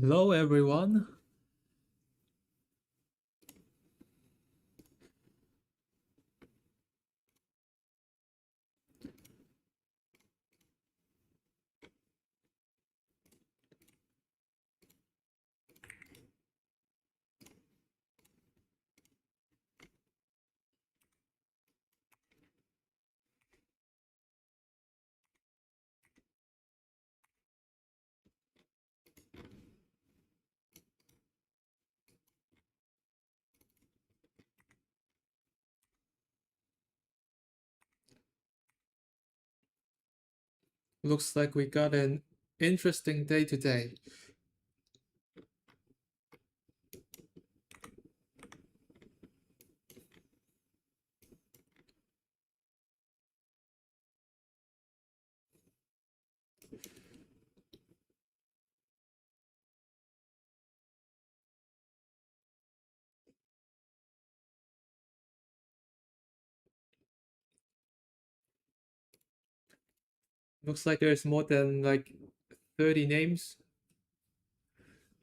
Hello everyone. Looks like we got an interesting day today. Looks like there's more than like 30 names.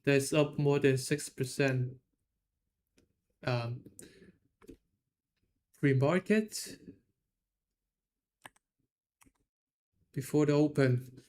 That's up more than 6%. Um, Pre-market before the open.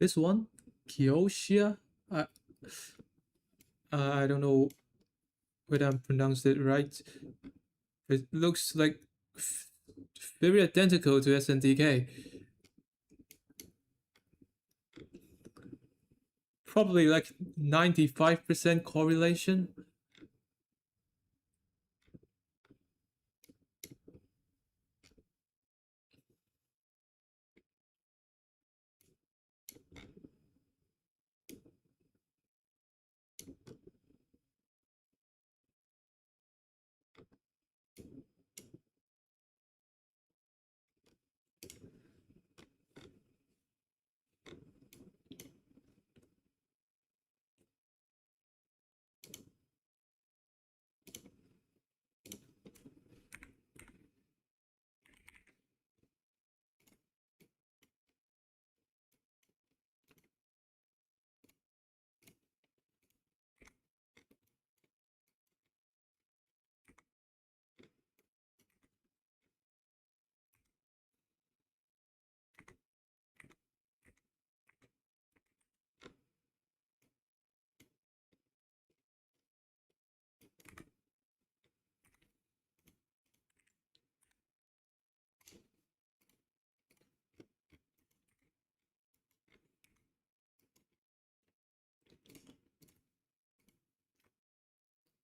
This one, Kiosia. I I don't know whether I pronounced it right. It looks like very identical to SNDK. Probably like 95% correlation.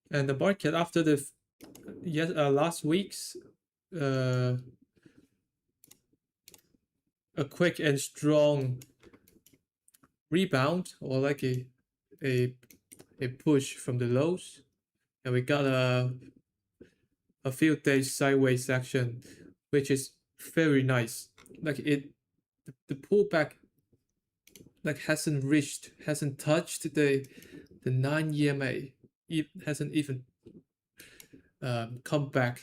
And the market after the last week's uh, a quick and strong rebound or like a a push from the lows, and we got a few days sideways action, which is very nice. Like the pullback like hasn't touched the 9 EMA. It hasn't even come back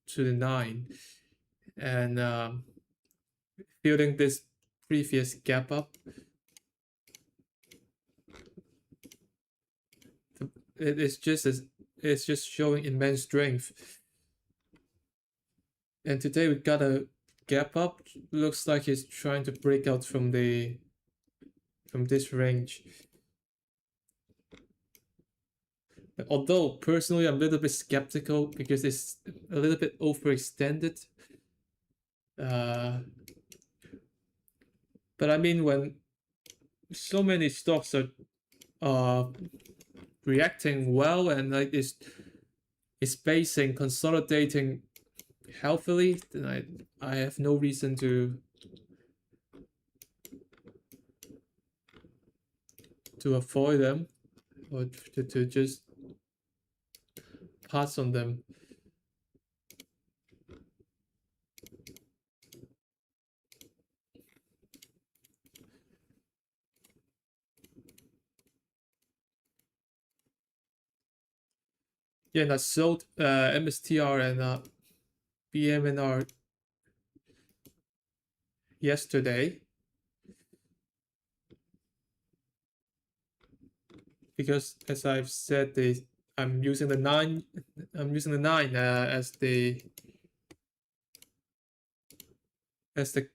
to the 9, and filling this previous gap up. It's just showing immense strength. And today we got a gap up looks like he's trying to break out from this range. Although personally I'm a little bit skeptical because it's a little bit overextended. Uh, but I mean, when so many stocks are uh, reacting well and like is basing consolidating healthily, then I have no reason to avoid them or to just pass on them. Yeah, and I sold MSTR and BMNR yesterday because, as I've said, I'm using the nine. I'm using the nine as the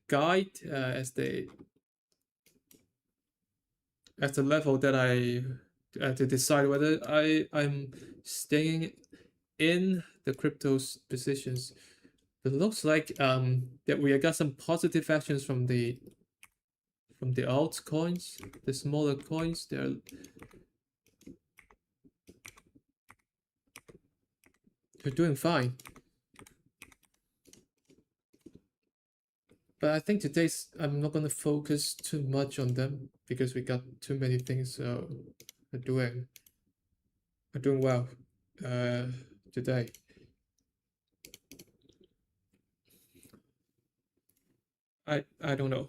guide, as the level that I to decide whether I'm staying in the crypto's positions. It looks like that we got some positive actions from the altcoins, the smaller coins. They're doing fine. But I think today's I'm not gonna focus too much on them because we got too many things are doing are doing well uh today. I don't know.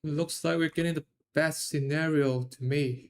Looks like we're getting the best scenario to me.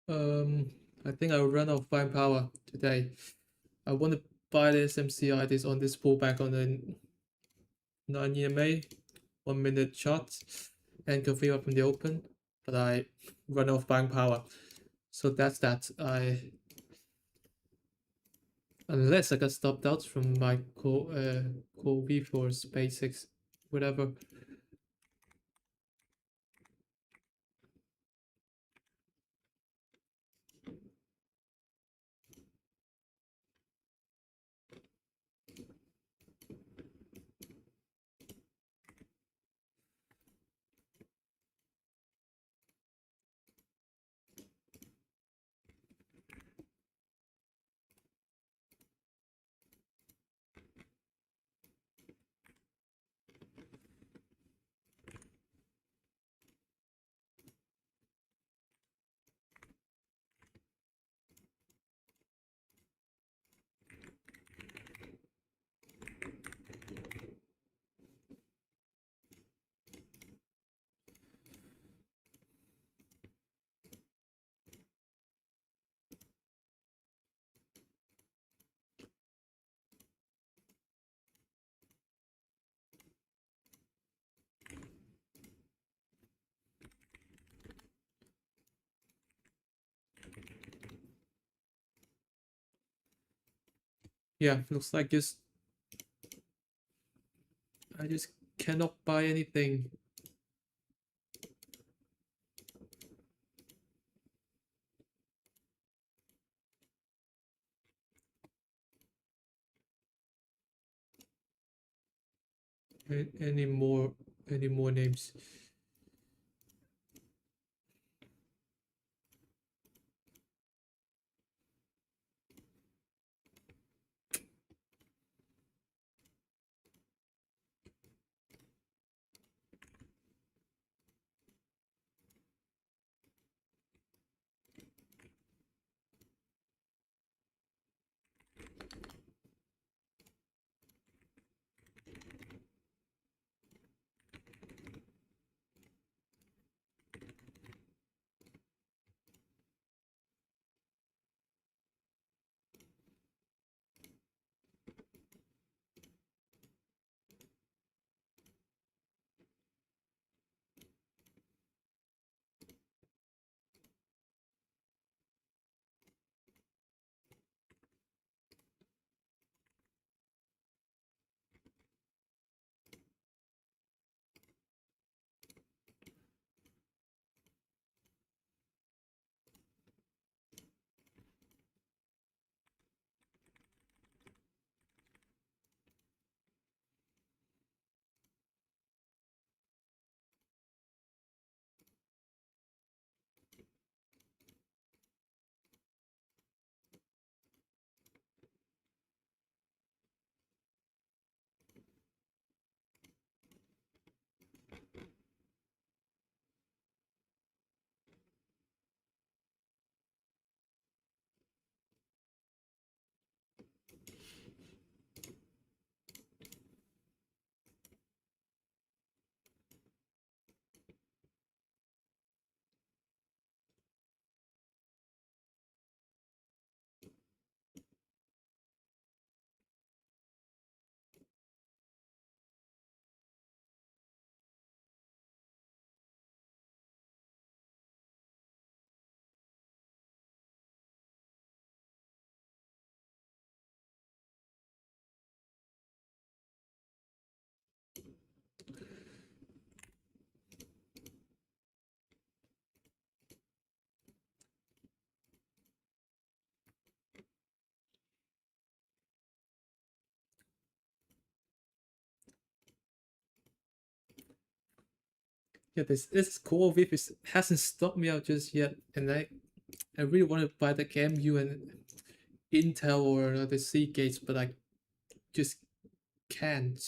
I think I'll run out of buying power today. I want to buy the SMCI this on this pullback on the 9 EMA, 1 minute chart, and confirm up from the open, but I run out of buying power. So that's that. Unless I got stopped out from my core V for SpaceX, whatever. Yeah, looks like I just cannot buy anything. Any more names. Yeah, this core VIF hasn't stopped me out just yet, and I really want to buy the KMU and Intel or the Seagates, but I just can't.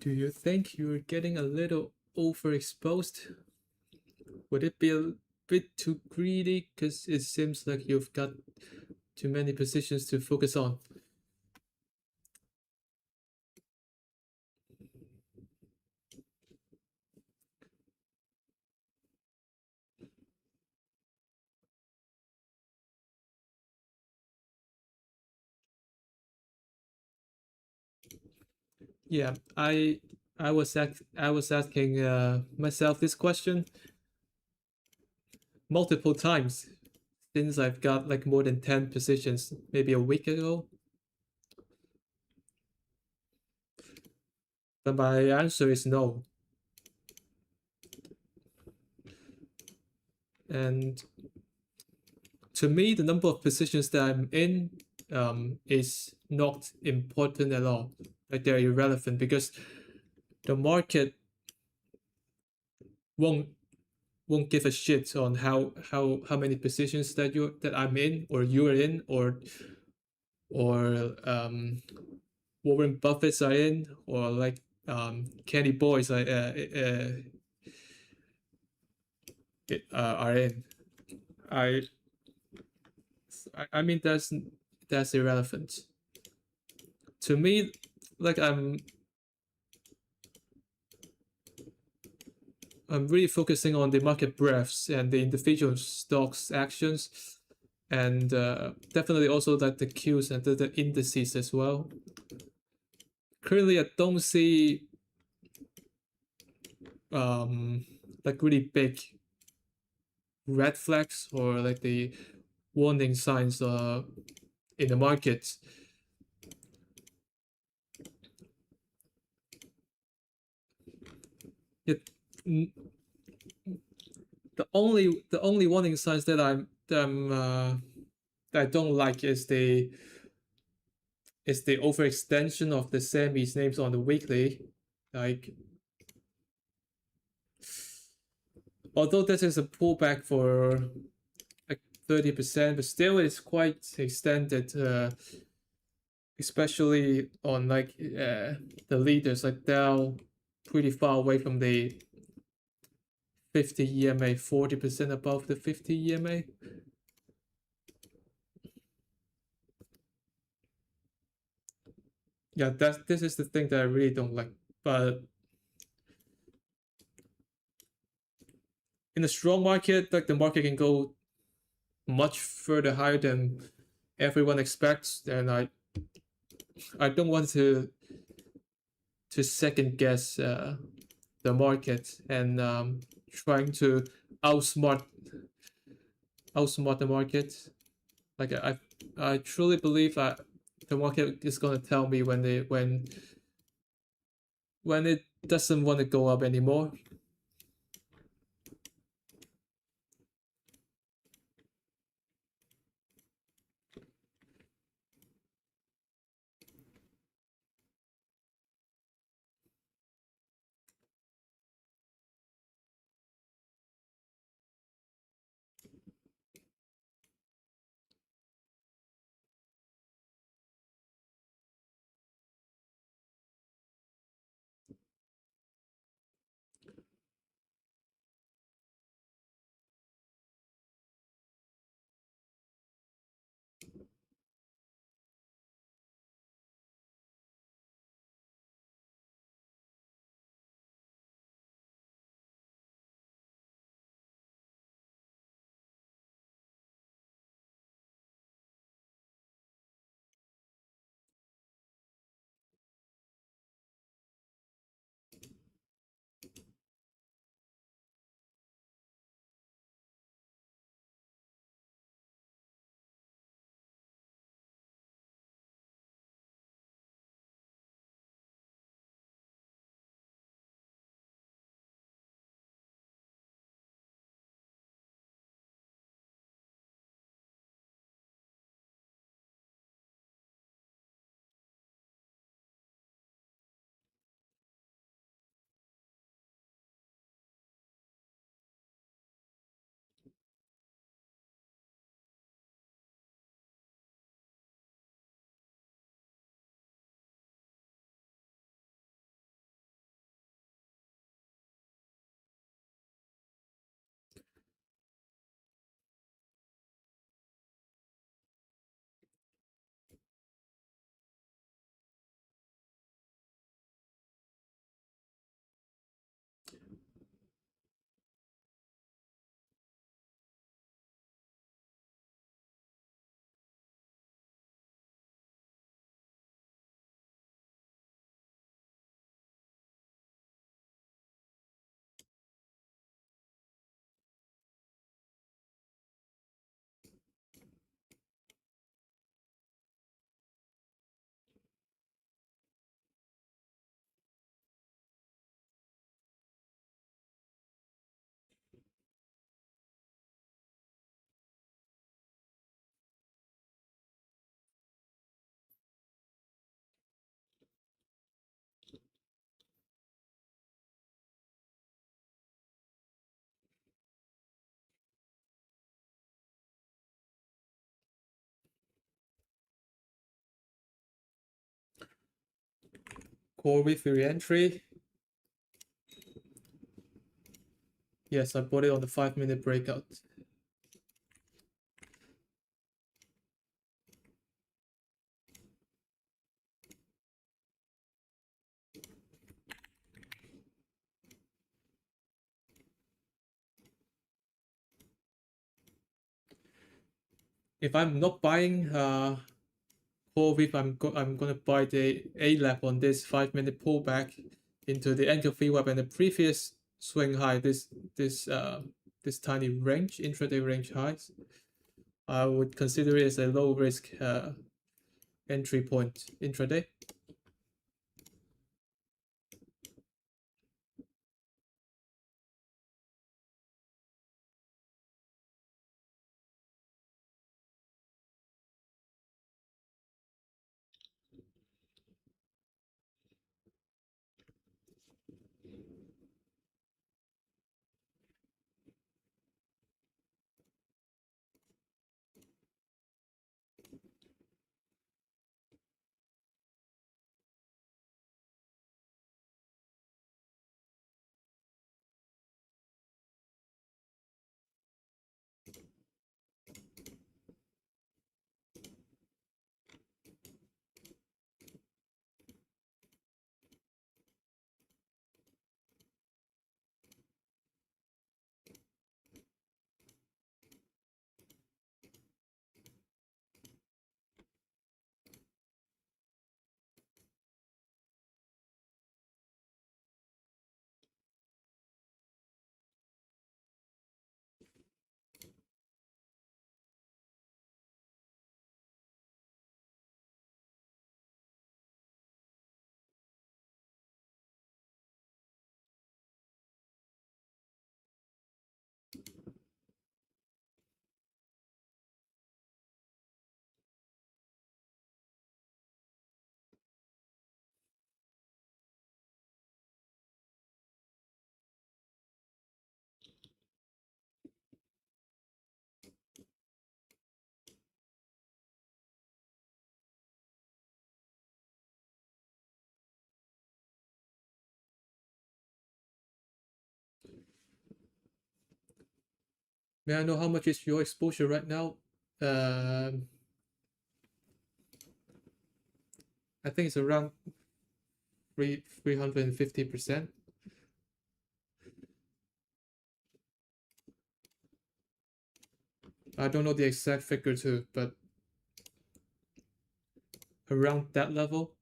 Do you think you're getting a little overexposed? Would it be a bit too greedy? Because it seems like you've got too many positions to focus on. Yeah, I was asking myself this question multiple times since I've got like more than 10 positions maybe a week ago. But my answer is no. And to me, the number of positions that I'm in is not important at all. Like they're irrelevant because the market won't won't give a shit on how many positions that I'm in or you're in or Warren Buffett's are in or like Kenny Boys are in. I I mean that's irrelevant to me. Like I'm really focusing on the market breadths and the individual stocks actions, and definitely also like the Qs and the indices as well. Currently, I don't see um, like really big red flags or like the warning signs in the market. It, the only warning signs that I don't like is the overextension of the semis names on the weekly. Like although this is a pullback for like 30%, but still it's quite extended, especially on like the leaders like Dow, pretty far away from the 50 EMA, 40% above the 50 EMA. Yeah, this is the thing that I really don't like. But in a strong market, like the market can go much further higher than everyone expects, and I don't want to second guess the market and trying to outsmart outsmart the market. Like I truly believe that the market is gonna tell me when it doesn't want to go up anymore. Core with re-entry. Yes, I bought it on the 5-minute breakout. If I'm not buying core whip, I'm gonna buy the A lap on this 5-minute pullback into the anchor VWAP and the previous swing high. This tiny range, intraday range highs. I would consider it as a low risk entry point intraday. May I know how much is your exposure right now? I think it's around 350%. I don't know the exact figure too, but around that level.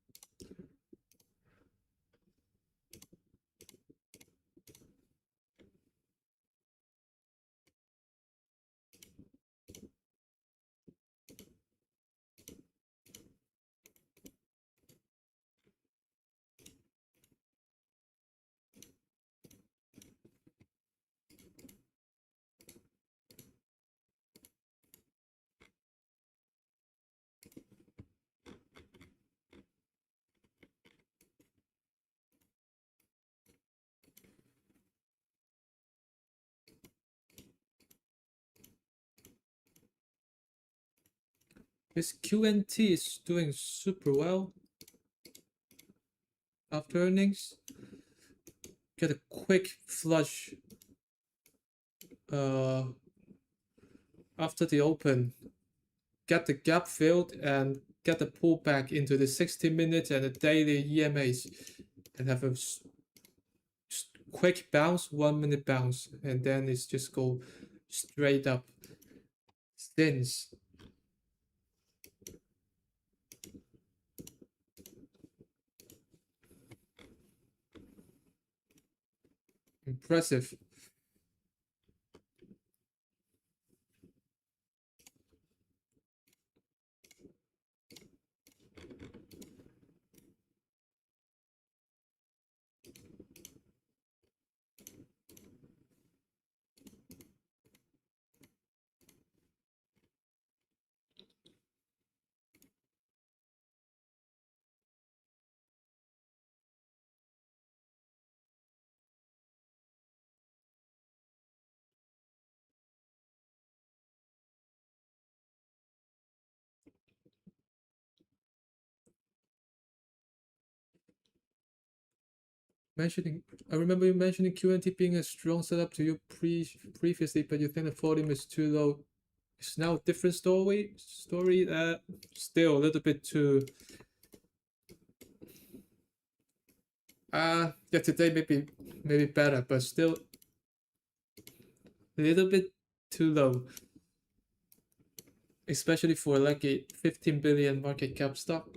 This QNT is doing super well after earnings. Get a quick flush uh, after the open. Get the gap filled and get the pullback into the 60 minutes and the daily EMAs and have a quick bounce, 1 minute bounce, and then it's just go straight up since. Impressive. mentioning. I remember you mentioning QNT being a strong setup to you previously, but you think the volume is too low. It's now a different story. Still a little bit too. Yeah, today maybe better, but still a little bit too low, especially for like a 15 billion market cap stock.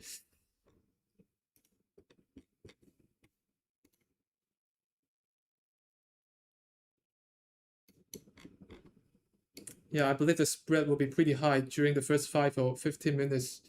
Yeah, I believe the spread will be pretty high during the first 5 or 15 minutes.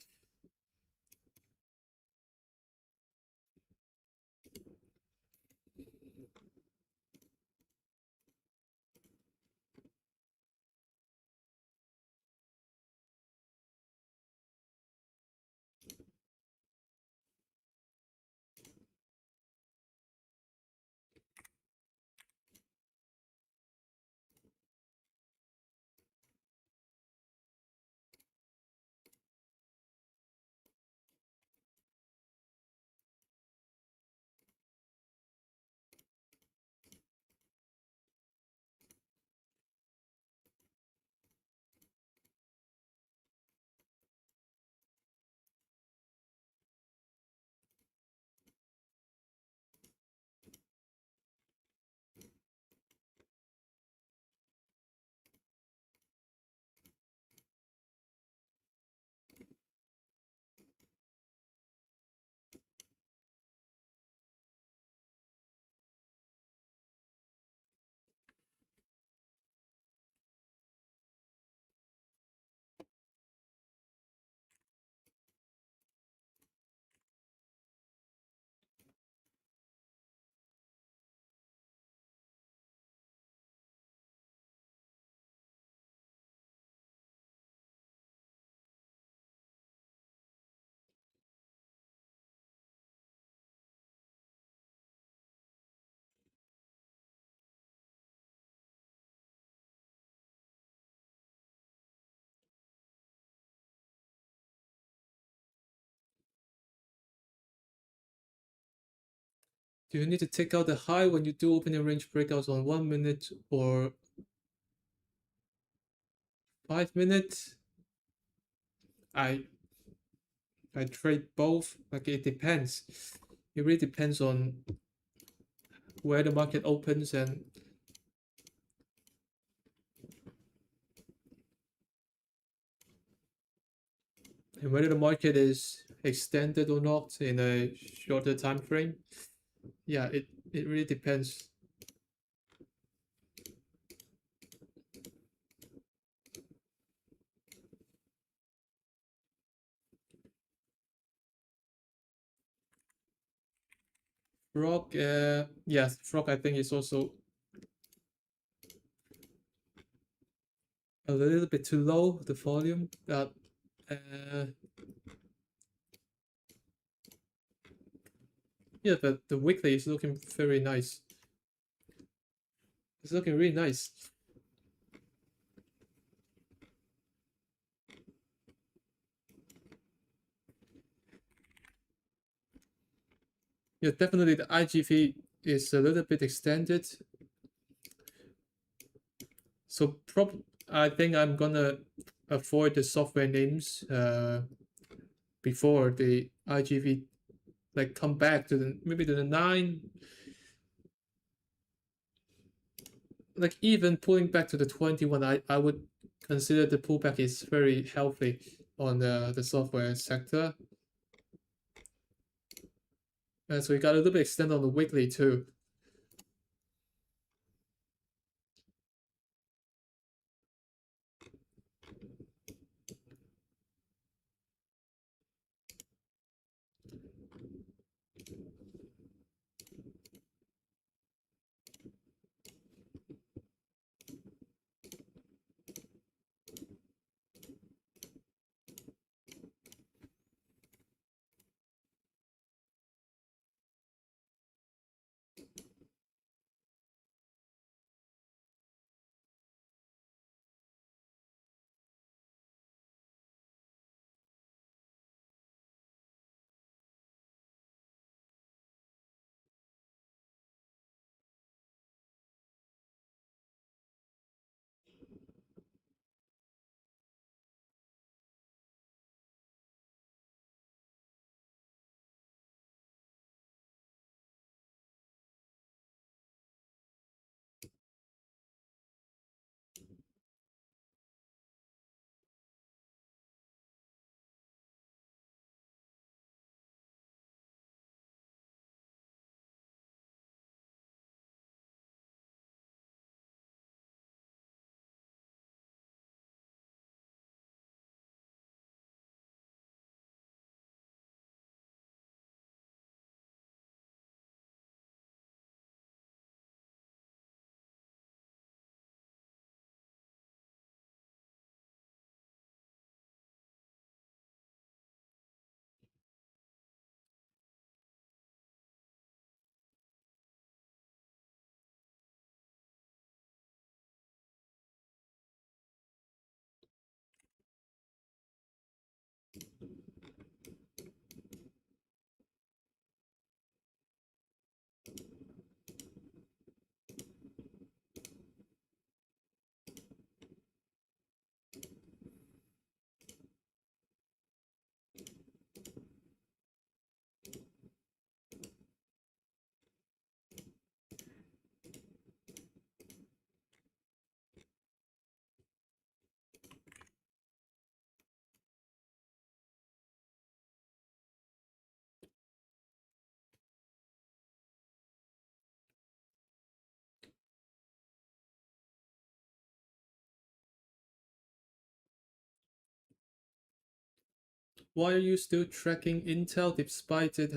Do you need to take out the high when you do opening range breakouts on 1 minute or 5 minutes? I I trade both. Like it depends. It really depends on where the market opens and whether the market is extended or not in a shorter time frame. Yeah, it really depends. Frog, yes, Frog I think is also a little bit too low, the volume. Uh, yeah, but the weekly is looking very nice. It's looking really nice. Yeah, definitely the IGV is a little bit extended. So I think I'm gonna avoid the software names before the IGV like come back to the maybe to the 9. Like even pulling back to the 21, I would consider the pullback is very healthy on the software sector. And so we got a little bit extended on the weekly too. why are you still tracking Intel despite it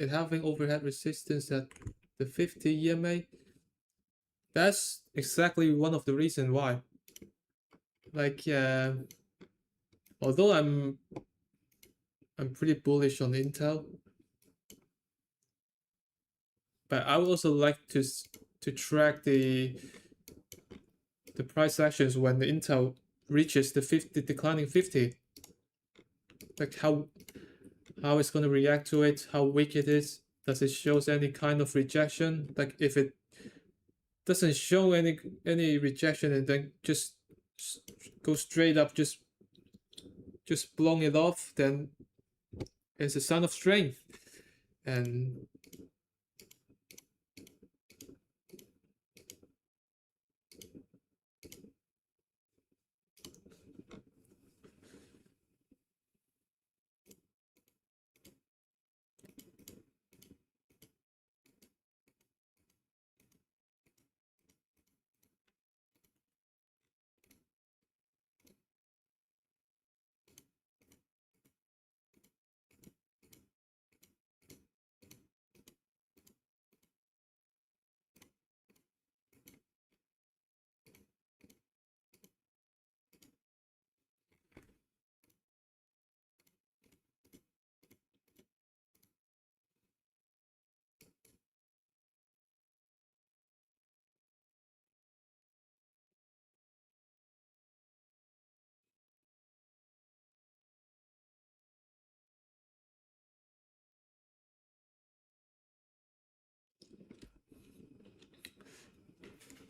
having overhead resistance at the 50 EMA? That's exactly one of the reasons why. Like, although I'm pretty bullish on Intel, but I would also like to track the price actions when the Intel reaches the 50 declining 50, like how it's going to react to it, how weak it is, does it shows any kind of rejection? Like if it doesn't show any rejection and then just go straight up, just blowing it off, then it's a sign of strength. And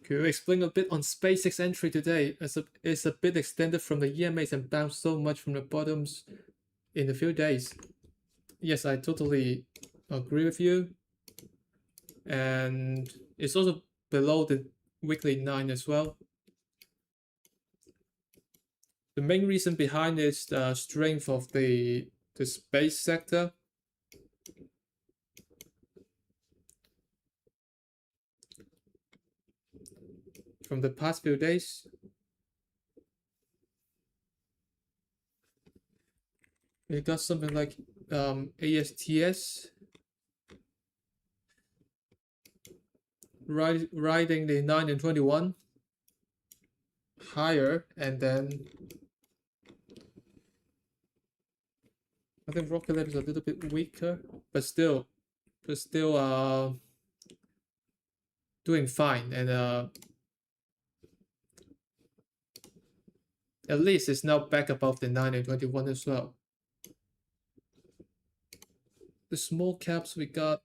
could you explain a bit on SpaceX entry today? It's a bit extended from the EMAs and bounced so much from the bottoms in a few days. Yes, I totally agree with you. And it's also below the weekly 9 as well. The main reason behind is the strength of the space sector. From the past few days, we got something like ASTS riding the 9 and 21 higher, and then I think Rocket Lab is a little bit weaker, but still doing fine, and at least it's now back above the 9 and 21 as well. The small caps we got,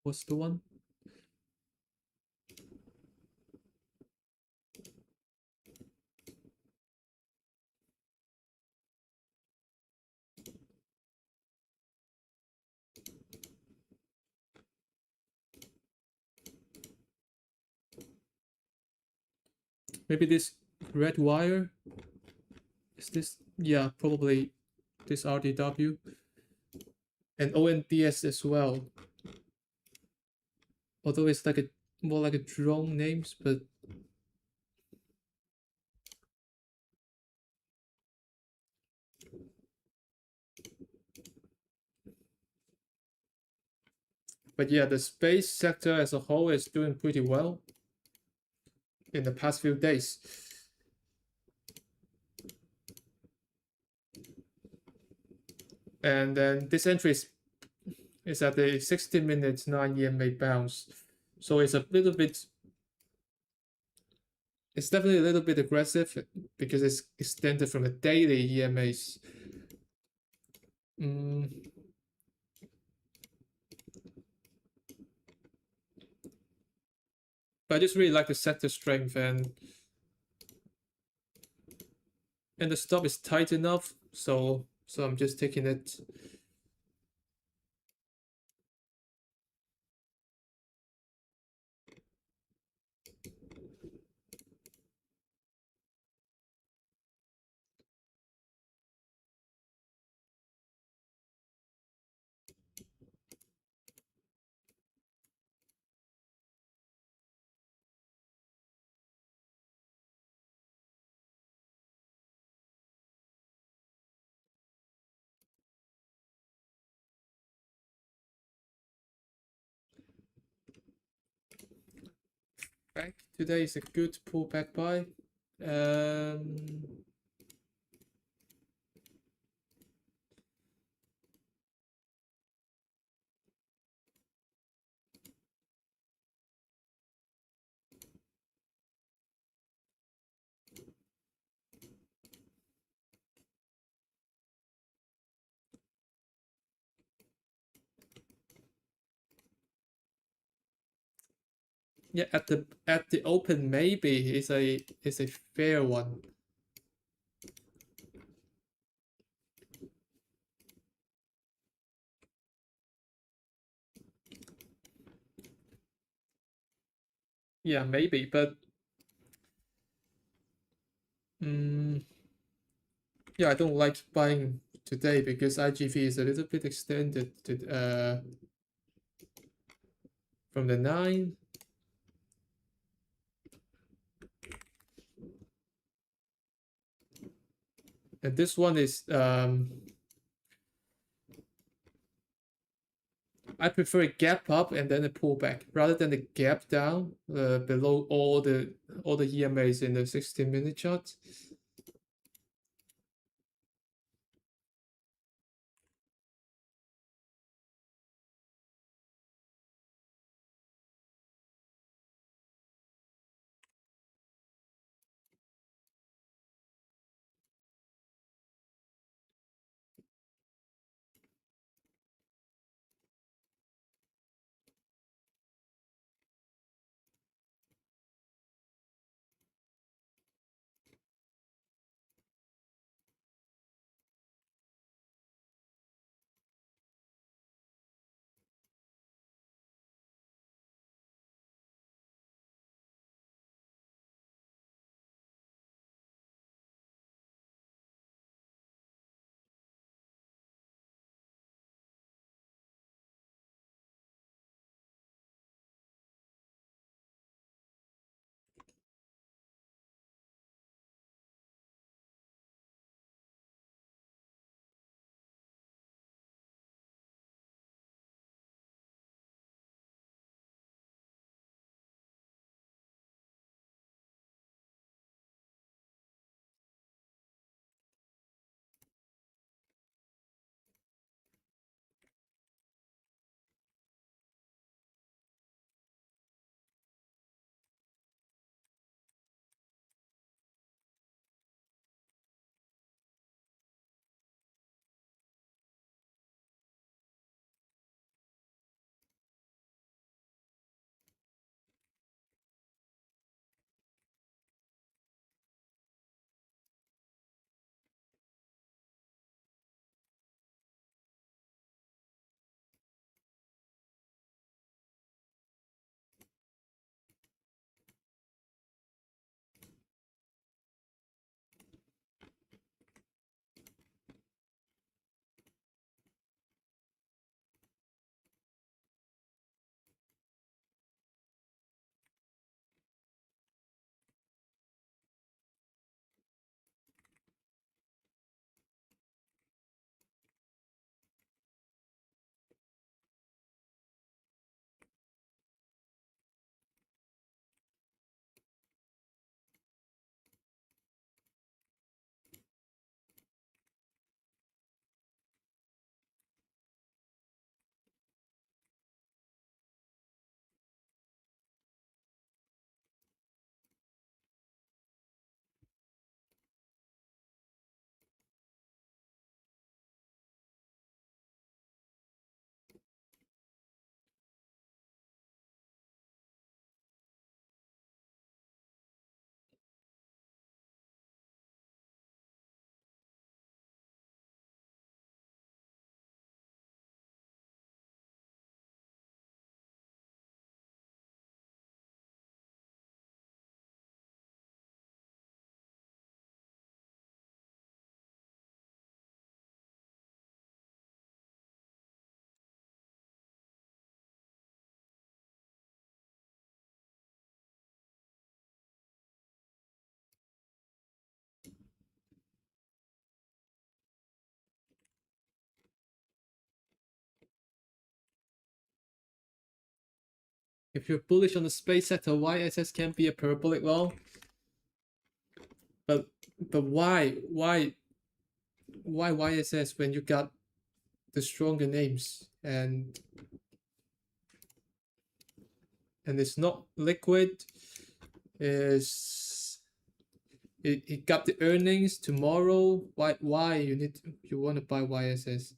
what's the one? Maybe this red wire? Is this? Yeah, probably this RDW. And ONDS as well. Although it's like a more like a drone names, but yeah, the space sector as a whole is doing pretty well in the past few days. And then this entry is at the 60 minutes 9 EMA bounce. So it's a little bit, it's definitely a little bit aggressive because it's extended from the daily EMAs. But I just really like the sector strength, and the stop is tight enough, so I'm just taking it. Back today is a good pullback buy. Um, yeah, at the open maybe is a fair one. Yeah, maybe, but mm, yeah, I don't like buying today because IGV is a little bit extended to from the 9. And this one is I prefer a gap up and then a pullback rather than a gap down below all the EMAs in the 16-minute chart. If you're bullish on the space sector, YSS can be a parabolic long. But why YSS when you got the stronger names and it's not liquid? Is it got the earnings tomorrow? Why you want to buy YSS?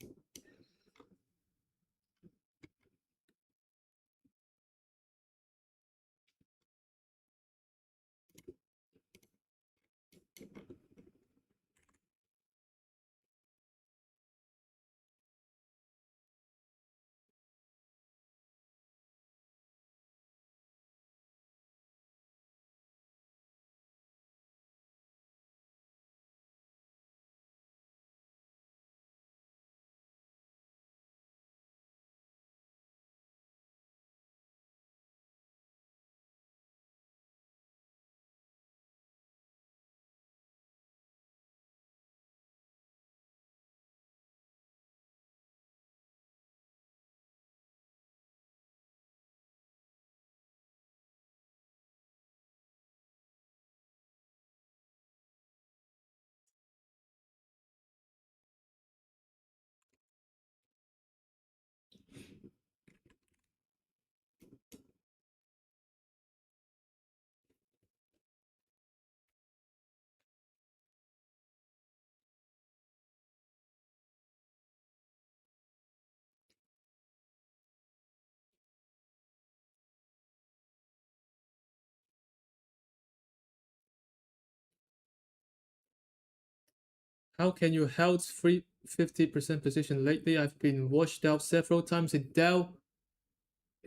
How can you hold 50% position lately? I've been washed out several times in Dell,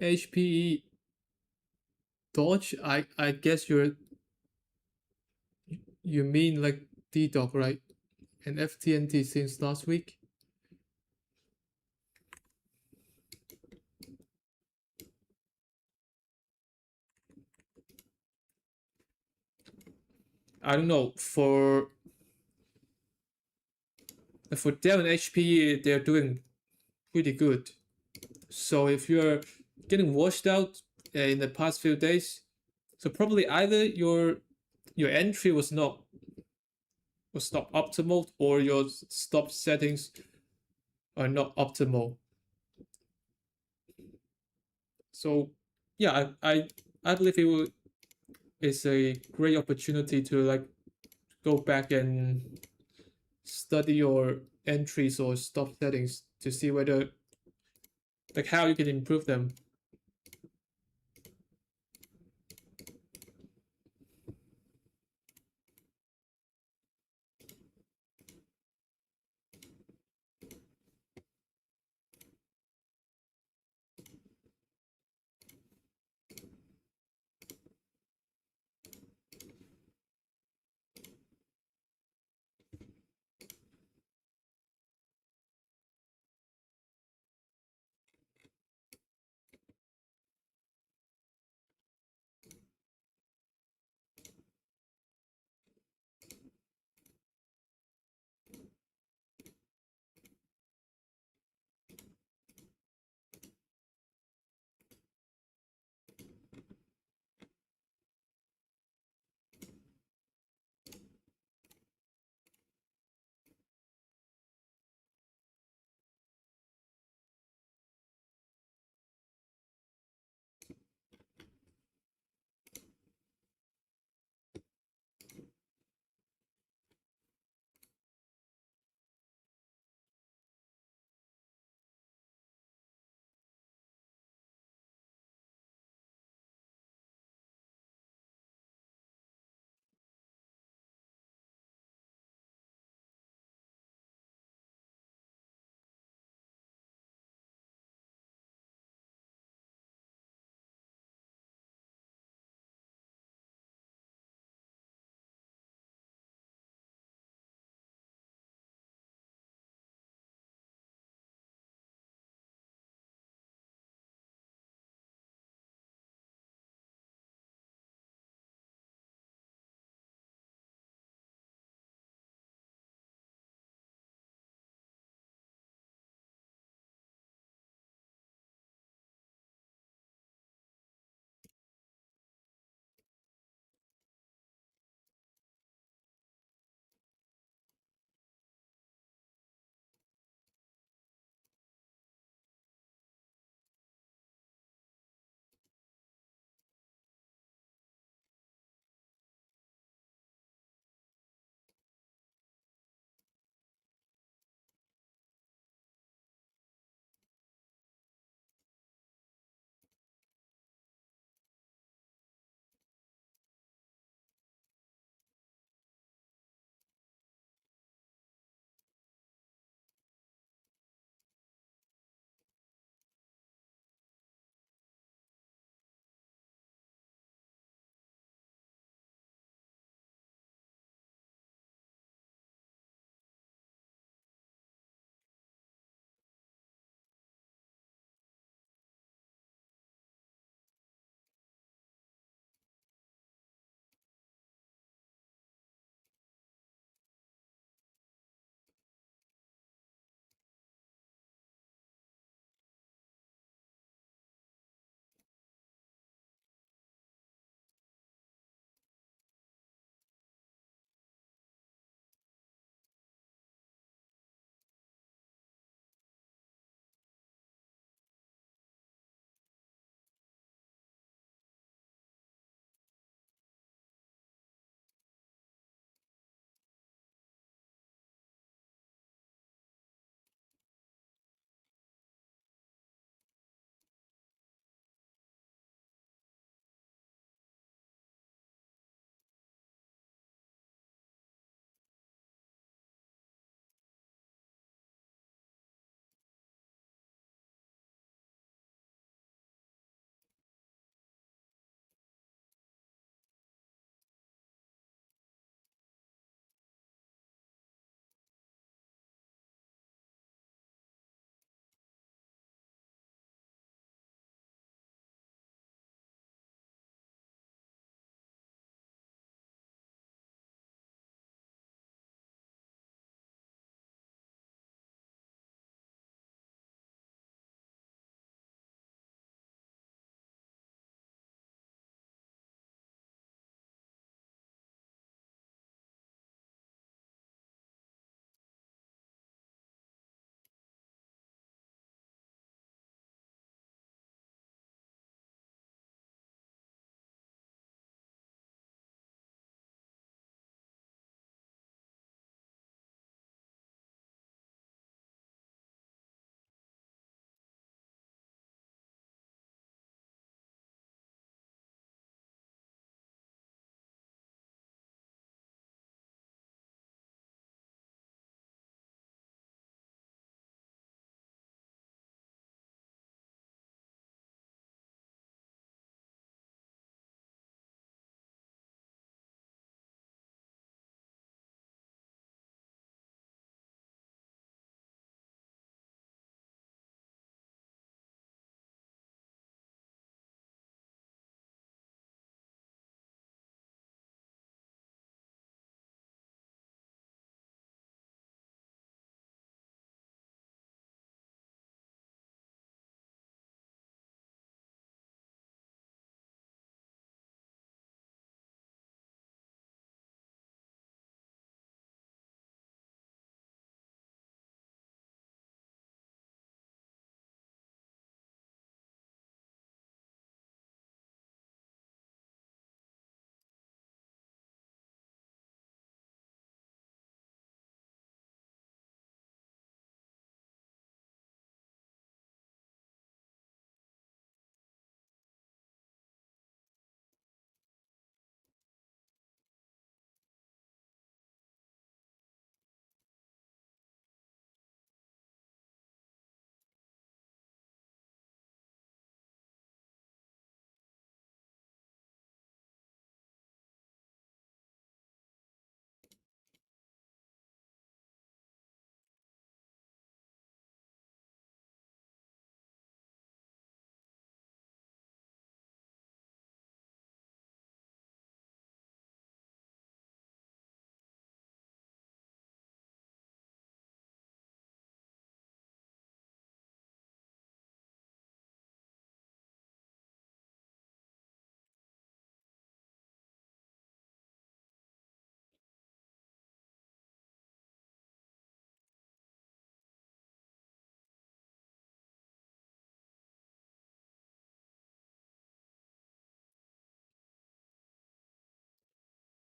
HPE, Dodge. I guess you mean like DDoc, right? And FTNT since last week. I don't know for Dell and HPE, they're doing pretty good. So if you're getting washed out in the past few days, so probably either your entry was not optimal or your stop settings are not optimal. So yeah, I believe it's a great opportunity to like go back and study your entries or stop settings to see whether like how you can improve them.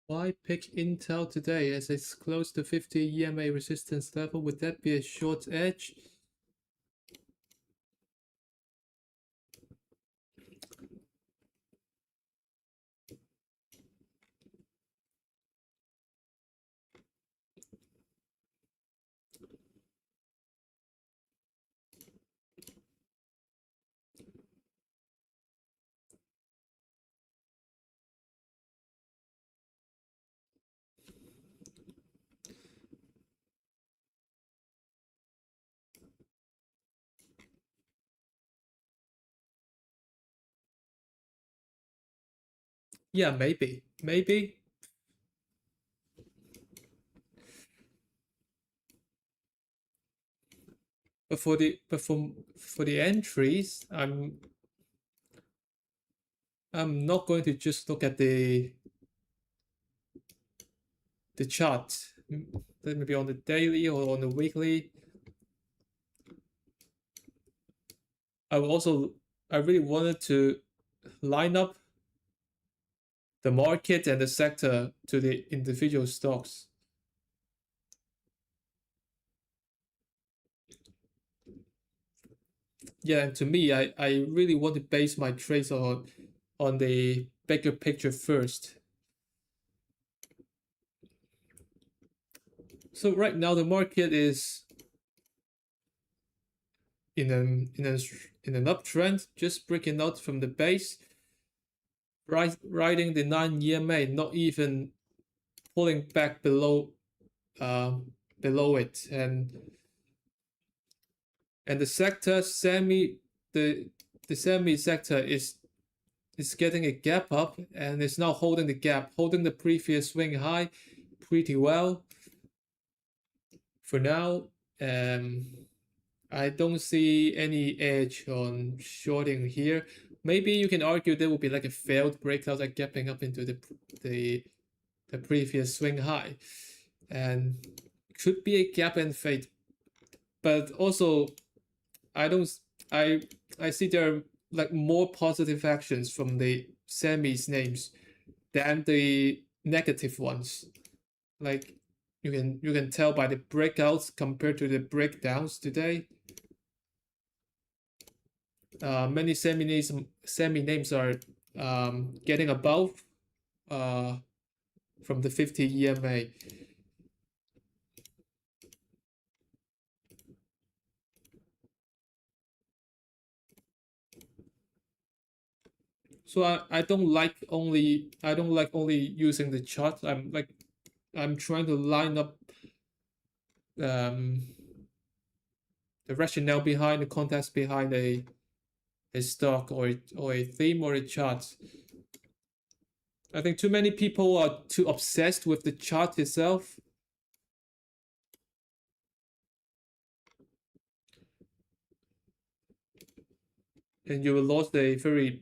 Why pick Intel today as it's close to 50 EMA resistance level? Would that be a short edge? Yeah, maybe. Maybe. But for the entries, I'm not going to just look at the chart. Maybe on the daily or on the weekly. I will also I really wanted to line up the market and the sector to the individual stocks. Yeah, and to me, I really want to base my trades on the bigger picture first. So right now the market is in an uptrend, just breaking out from the base, riding the 9 EMA, not even pulling back below it, and the sector the semi sector is getting a gap up and is now holding the gap, holding the previous swing high pretty well for now. Um, I don't see any edge on shorting here. Maybe you can argue there will be like a failed breakout, like gapping up into the the previous swing high, and could be a gap and fade. But also, I don't. I I see there are like more positive actions from the semis names than the negative ones. Like you can tell by the breakouts compared to the breakdowns today. Many semi names are getting above uh, from the 50 EMA. So I don't like only using the chart. I'm trying to line up um, the rationale behind the context behind a stock or a theme or a chart. I think too many people are too obsessed with the chart itself, and you will lose a very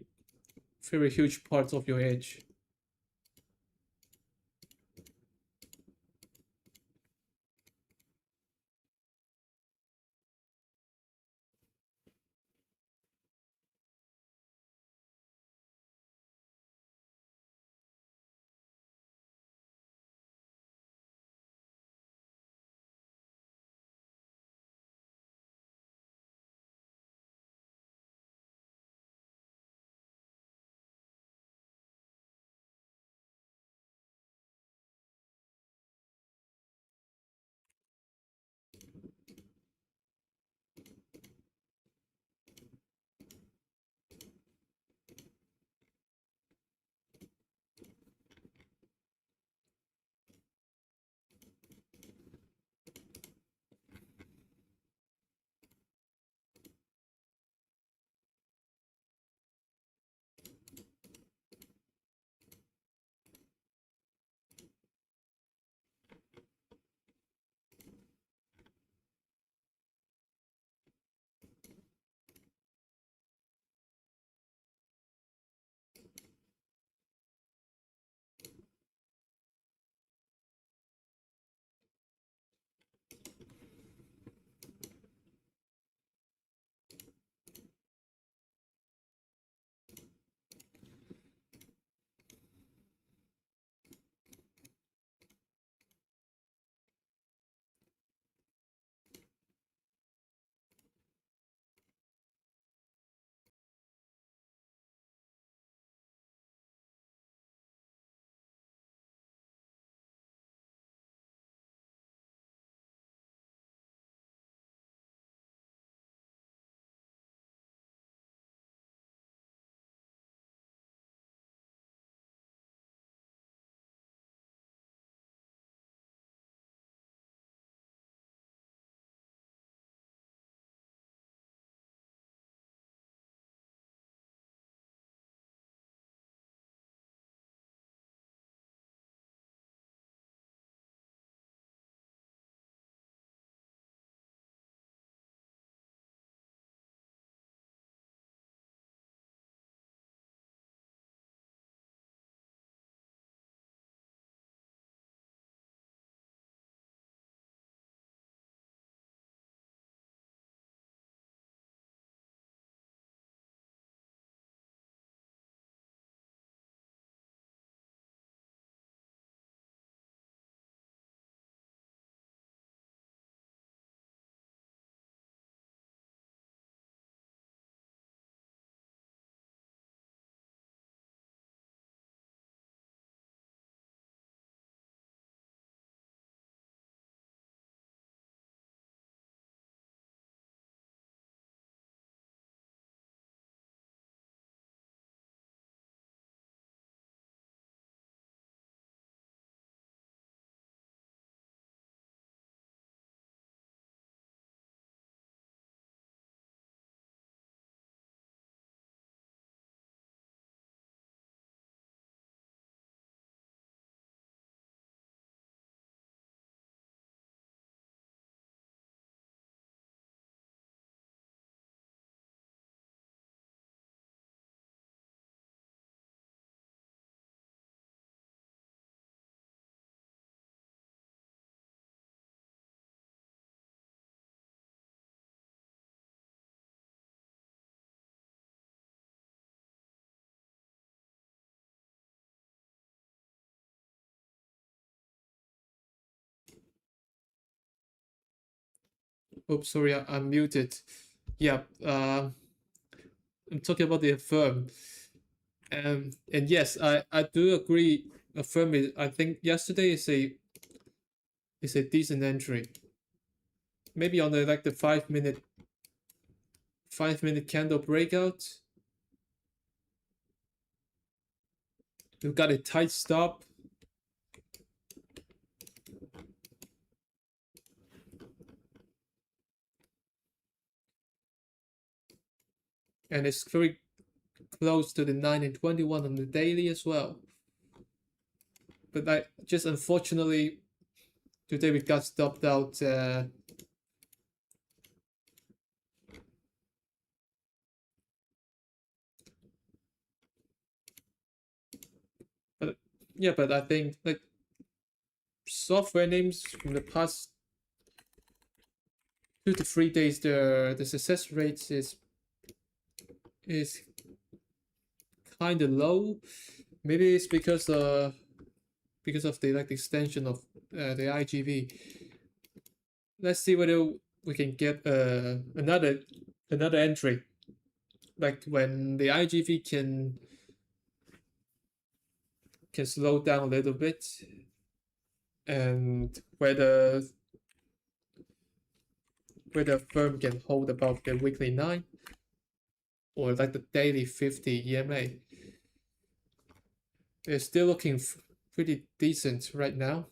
huge part of your edge. Oops, sorry, I'm muted. Yeah, I'm talking about the Affirm. And yes, I do agree. Affirm is, I think yesterday is a decent entry. Maybe on the like the 5 minute candle breakout. We've got a tight stop. And it's very close to the 9 and 21 on the daily as well. But I just unfortunately today we got stopped out. But yeah, but I think like software names from the past 2 to 3 days, the success rate is kind of low. Maybe it's because of the like extension of the IGV. Let's see whether we can get another entry, like when the IGV can slow down a little bit, and whether firm can hold above the weekly 9 or like the daily 50 EMA. They're still looking pretty decent right now.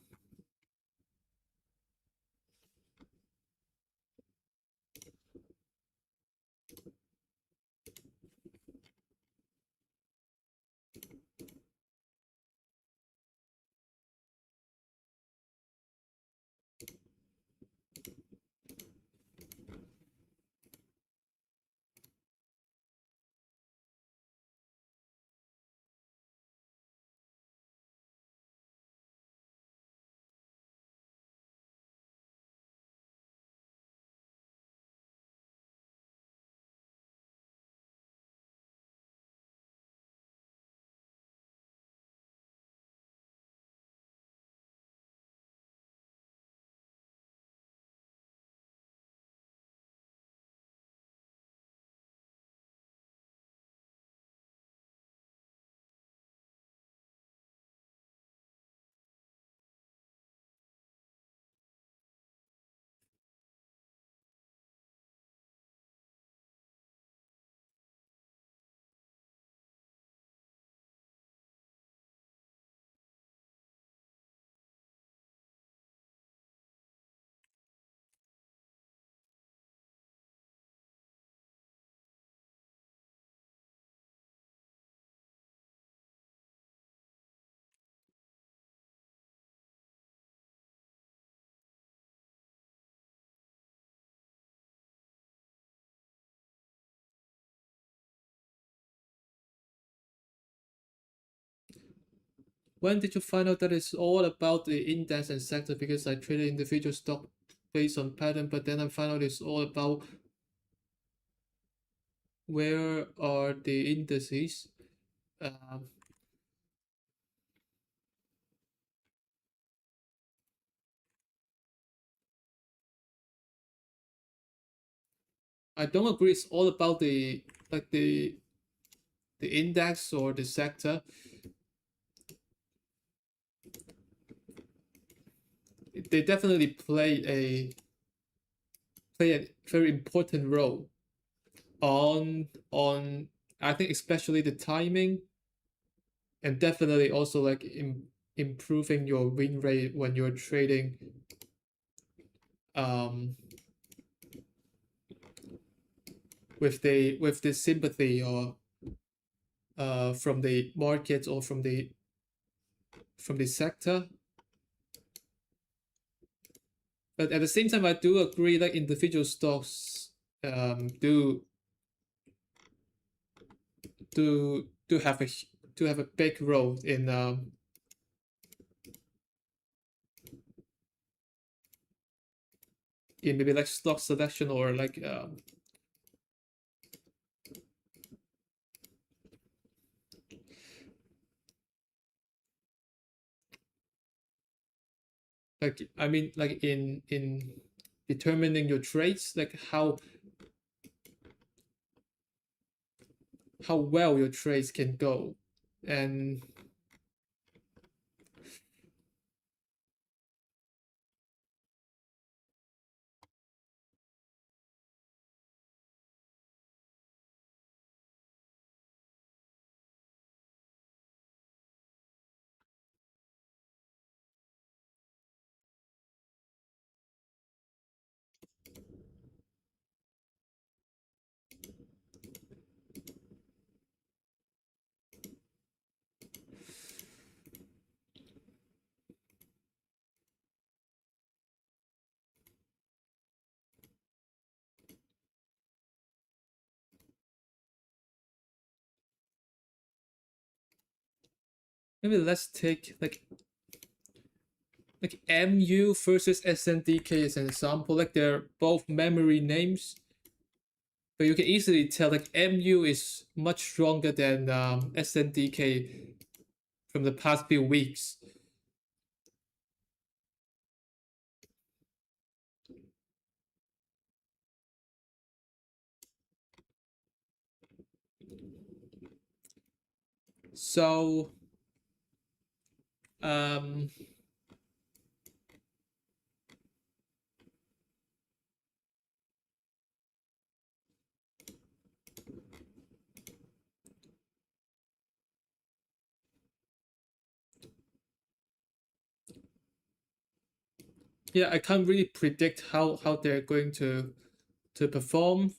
When did you find out that it's all about the index and sector? Because I traded individual stock based on pattern, but then I found out it's all about where are the indices. Um, I don't agree. It's all about the like the index or the sector. They definitely play a very important role on I think especially the timing, and definitely also like improving your win rate when you're trading um with the sympathy or from the market or from the sector. But at the same time, I do agree that individual stocks do do have a big role in maybe like stock selection or like I mean like in determining your trades, like how well your trades can go. And maybe let's take like MU versus SNDK as an example. Like they're both memory names, but you can easily tell like MU is much stronger than SNDK from the past few weeks. So um, yeah, I can't really predict how they're going to perform,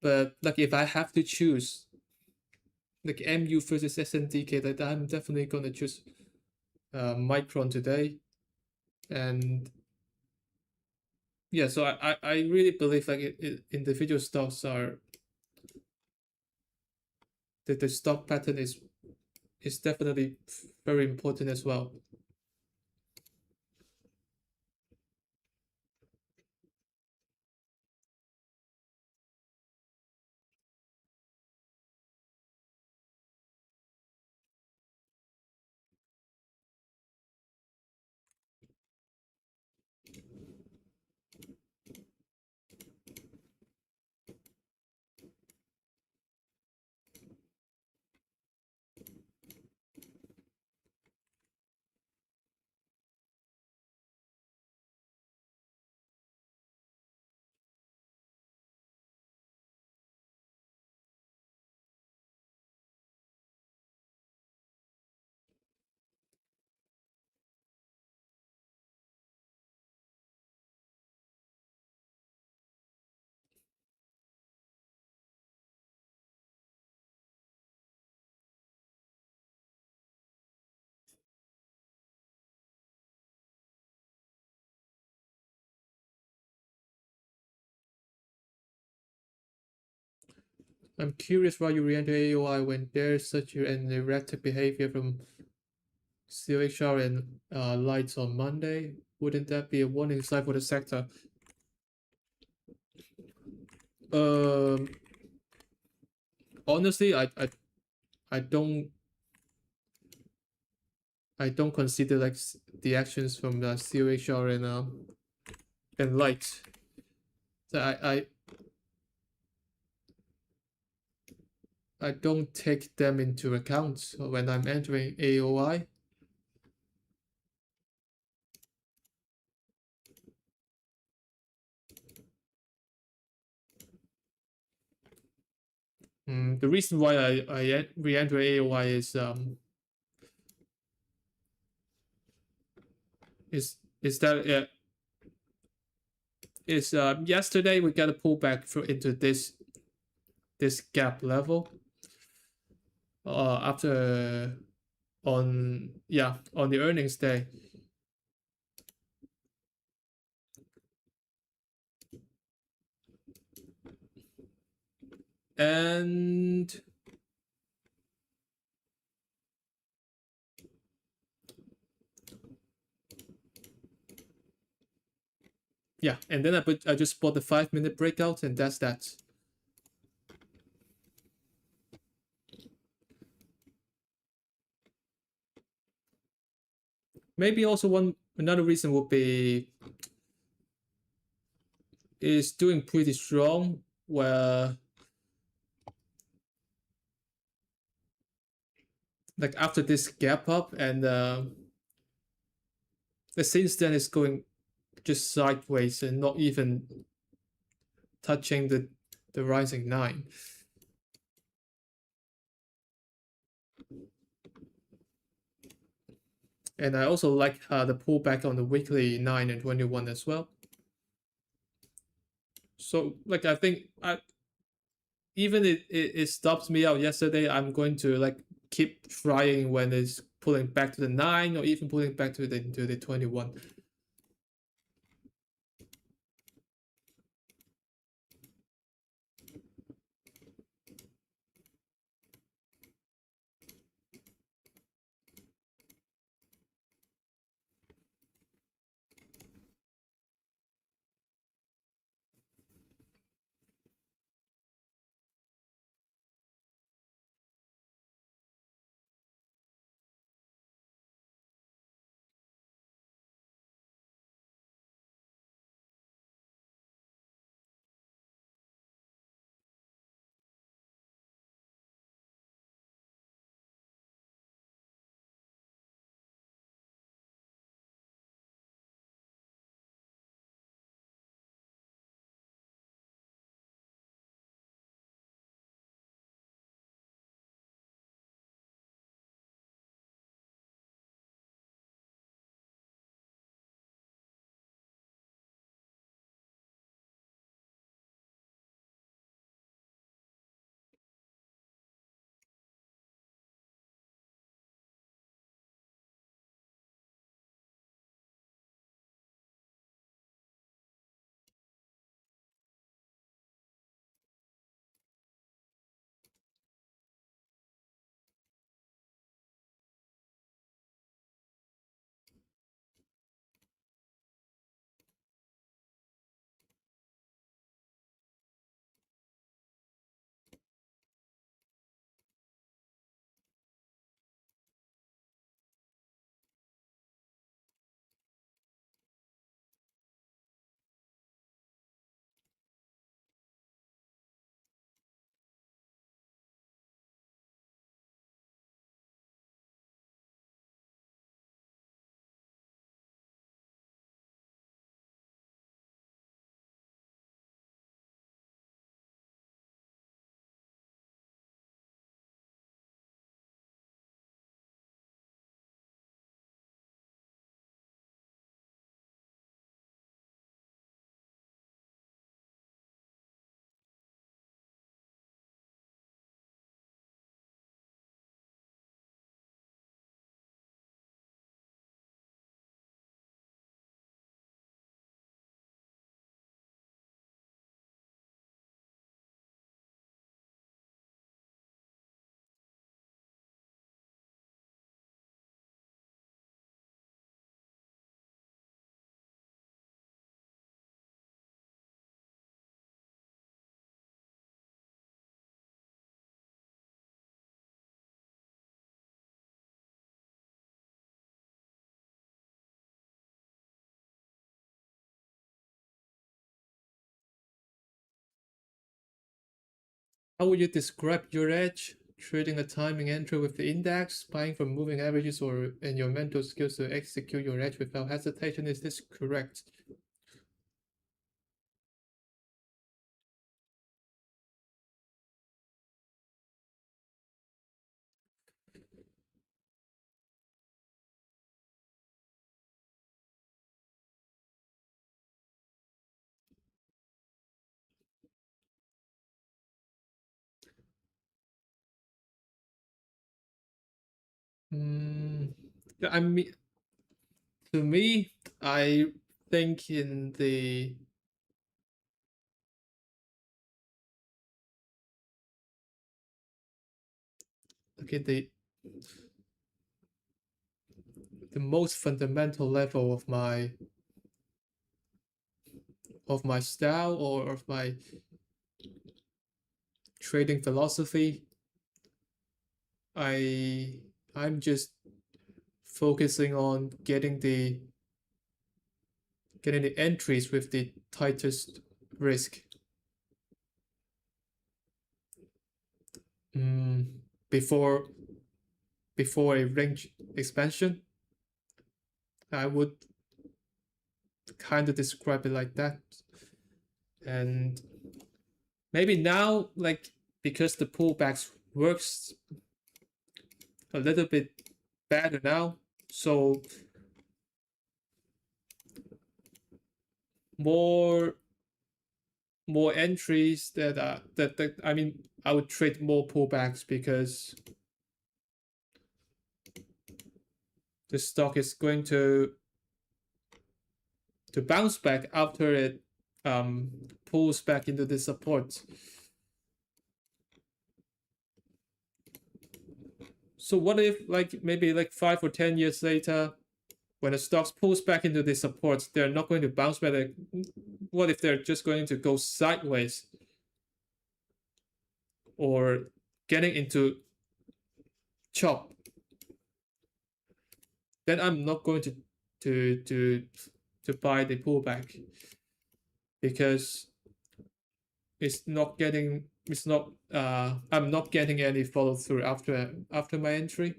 but like if I have to choose like MU versus SNDK, that I'm definitely gonna choose Micron today. And yeah, so I really believe like individual stocks are that the stock pattern is definitely very important as well. I'm curious why you reenter AOI when there's such an erratic behavior from COHR and lights on Monday. Wouldn't that be a warning sign for the sector? Um, honestly, I don't I don't consider like the actions from the COHR and lights. So I don't take them into account when I'm entering AOI. The reason why I re-enter AOI is that yesterday we got a pullback into this gap level after on the earnings day. And yeah, and then I just bought the 5 minute breakout, and that's that. Maybe also another reason would be is doing pretty strong. Where like after this gap up, and since then it's going just sideways and not even touching the rising nine. And I also like the pullback on the weekly 9 and 21 as well. So like I think even it stops me out yesterday, I'm going to like keep trying when it's pulling back to the 9 or even pulling back to the 21. How would you describe your edge? Trading a timing entry with the index, buying from moving averages, or and your mental skills to execute your edge without hesitation. Is this correct? Mm, yeah, I mean, to me, I think in the okay the most fundamental level of my style or of my trading philosophy, I I'm just focusing on getting the entries with the tightest risk. Mm, before before a range expansion, I would kind of describe it like that. And maybe now, like, because the pullbacks works a little bit better now, so more more entries that I mean, I would trade more pullbacks because the stock is going to bounce back after it pulls back into the support. So what if, like, maybe like 5 or 10 years later, when the stocks pulls back into the supports, they're not going to bounce back? What if they're just going to go sideways or getting into chop? Then I'm not going to to to buy the pullback because I'm not getting any follow through after my entry.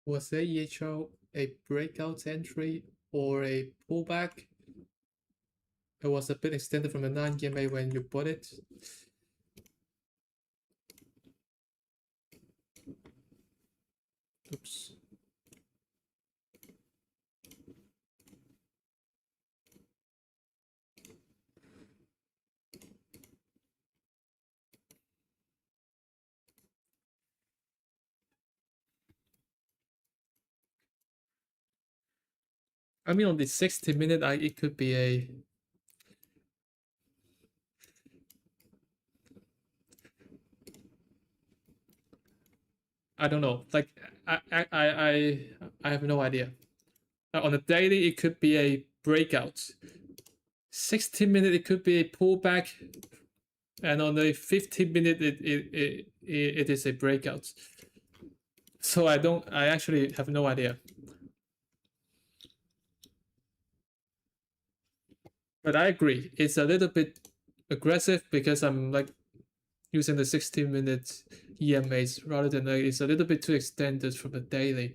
Was AEHL a breakout entry or a pullback? It was a bit extended from the 9 EMA when you bought it. Oops. I mean, on the 60-minute, it could be a. I don't know. Like I have no idea. On a daily, it could be a breakout. 60-minute, it could be a pullback, and on the 15-minute, it is a breakout. So I actually have no idea. But I agree, it's a little bit aggressive because I'm like using the 60-minute EMAs rather than it's a little bit too extended from the daily.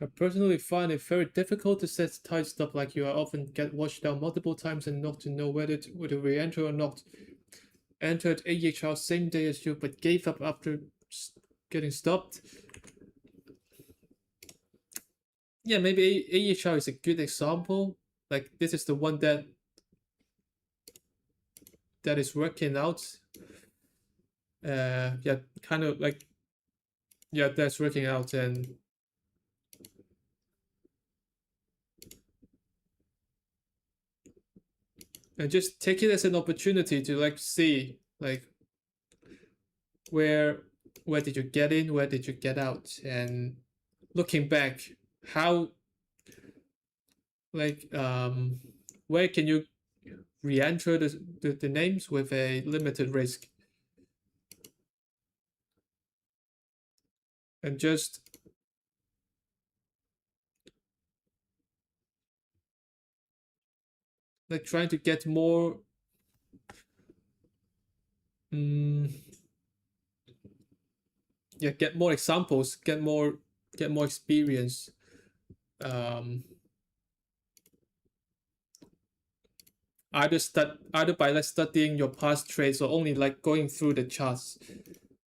I personally find it very difficult to set tight stop, like you are often get watched down multiple times and not to know whether re-enter or not. Entered AHL same day as you, but gave up after getting stopped. Yeah, maybe AHL is a good example. Like this is the one that is working out. Yeah, kind of like yeah, that's working out, and just take it as an opportunity to like see like where where did you get in, where did you get out, and looking back, how like where can you re-enter the names with a limited risk, and just like trying to get more mm, yeah, get more examples, get more experience, um either by like studying your past trades or only like going through the charts.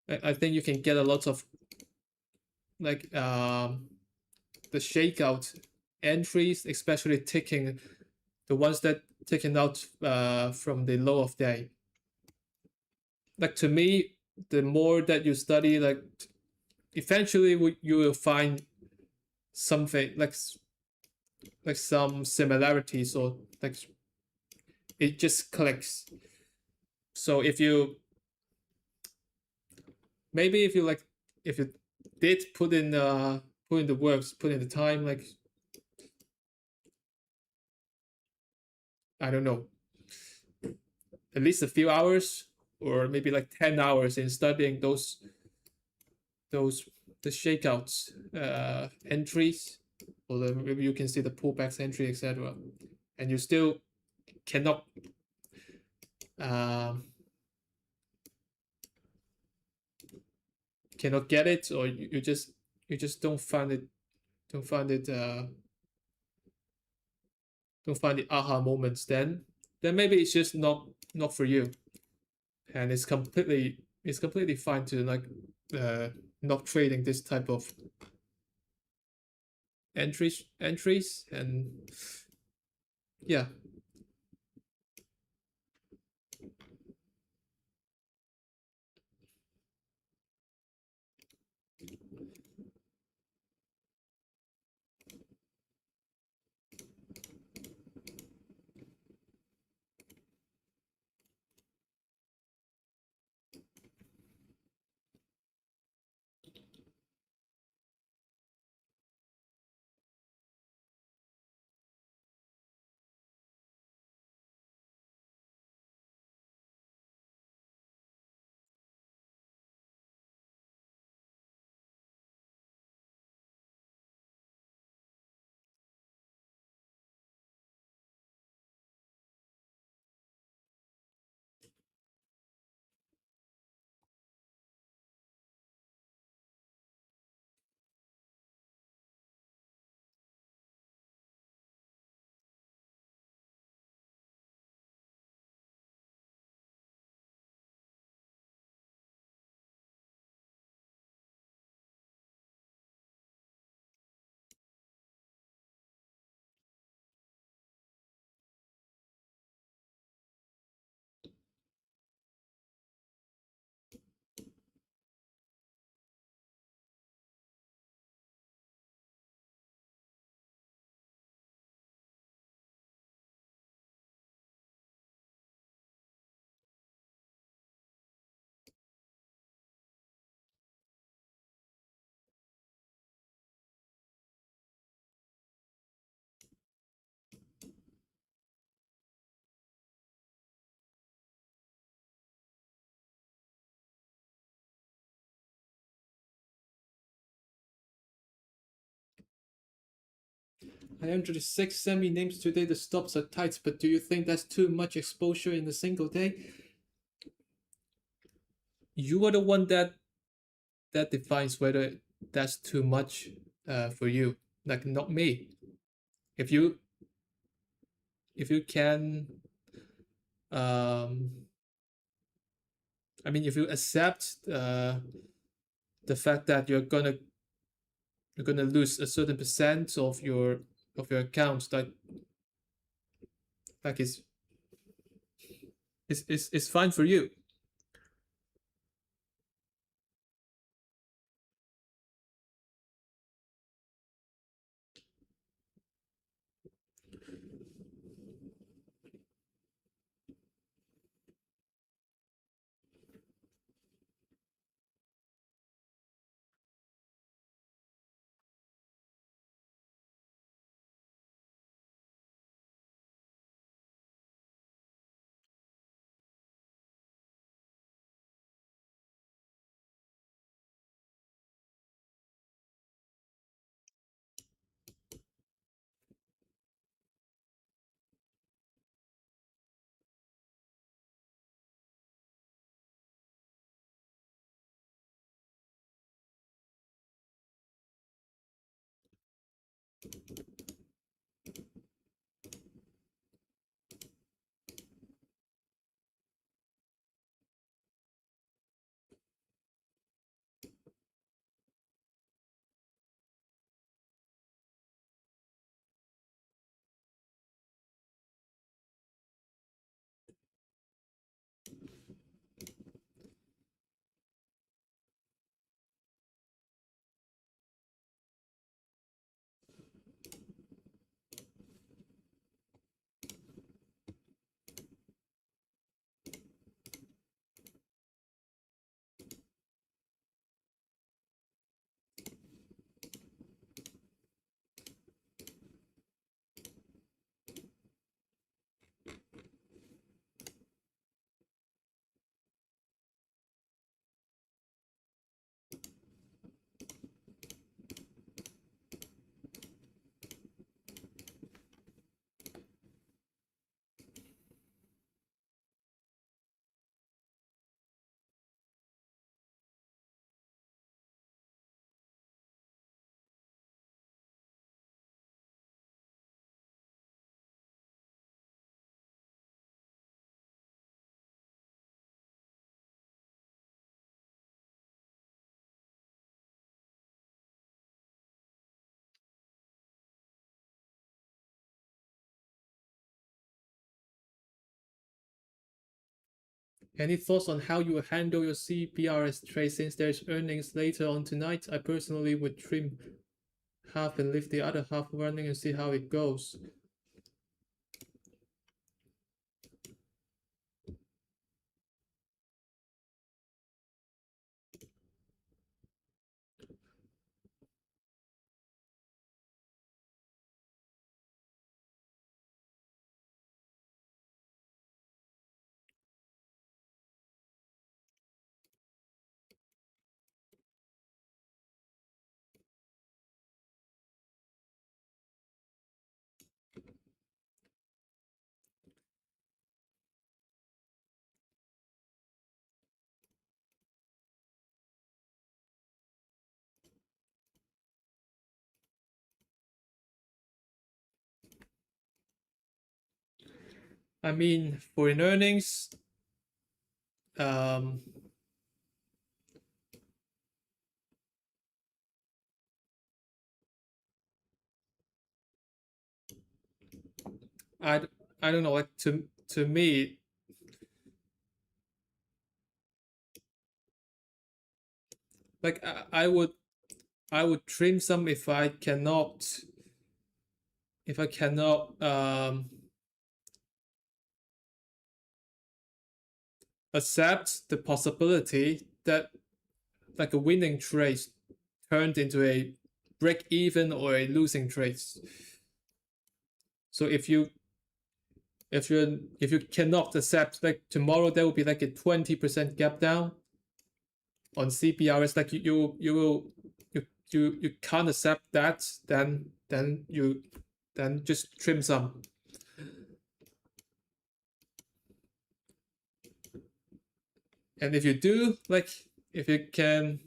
I think you can get a lot of like the shakeout entries, especially taking the ones that taken out from the low of day. Like to me, the more that you study, like eventually you will find something like some similarities, or like it just clicks. So if you maybe if you like if you did put in the works, put in the time, like I don't know, at least a few hours or maybe like 10 hours in studying those the shakeouts entries, or maybe you can see the pullbacks entry, etc., and you still cannot um, cannot get it, or you just don't find it don't find the aha moments, then maybe it's just not for you, and it's completely fine to like uh not trading this type of entries and yeah. 106 semi names today. The stops are tight, but do you think that's too much exposure in a single day? You are the one that defines whether that's too much for you, like not me. If you if you can um I mean if you accept the fact that you're gonna lose a certain percent of your accounts, like it's fine for you. Any thoughts on how you will handle your CBRS trade since there's earnings later on tonight? I personally would trim half and leave the other half running and see how it goes. I mean, for in earnings, um, I I don't know. Like to me, like I would trim some if I cannot accept the possibility that like a winning trade turned into a break even or a losing trade. So if you cannot accept like tomorrow there will be like a 20% gap down on CPRS, like you will you can't accept that, then just trim some. And if you do, like if you can,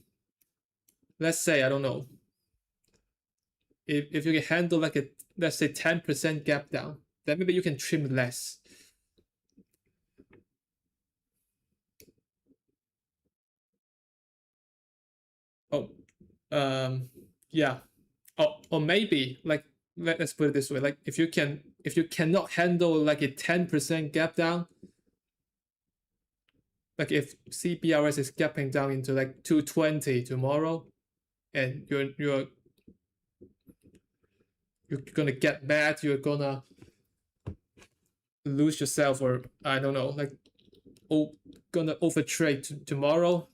let's say I don't know, if you can handle like a let's say 10% gap down, then maybe you can trim less. Oh, yeah. Or maybe like let's put it this way, like if you cannot handle like a 10% gap down, like if CBRS is gapping down into like 220 tomorrow, and you're gonna get mad, you're gonna lose yourself, or I don't know, like gonna overtrade tomorrow,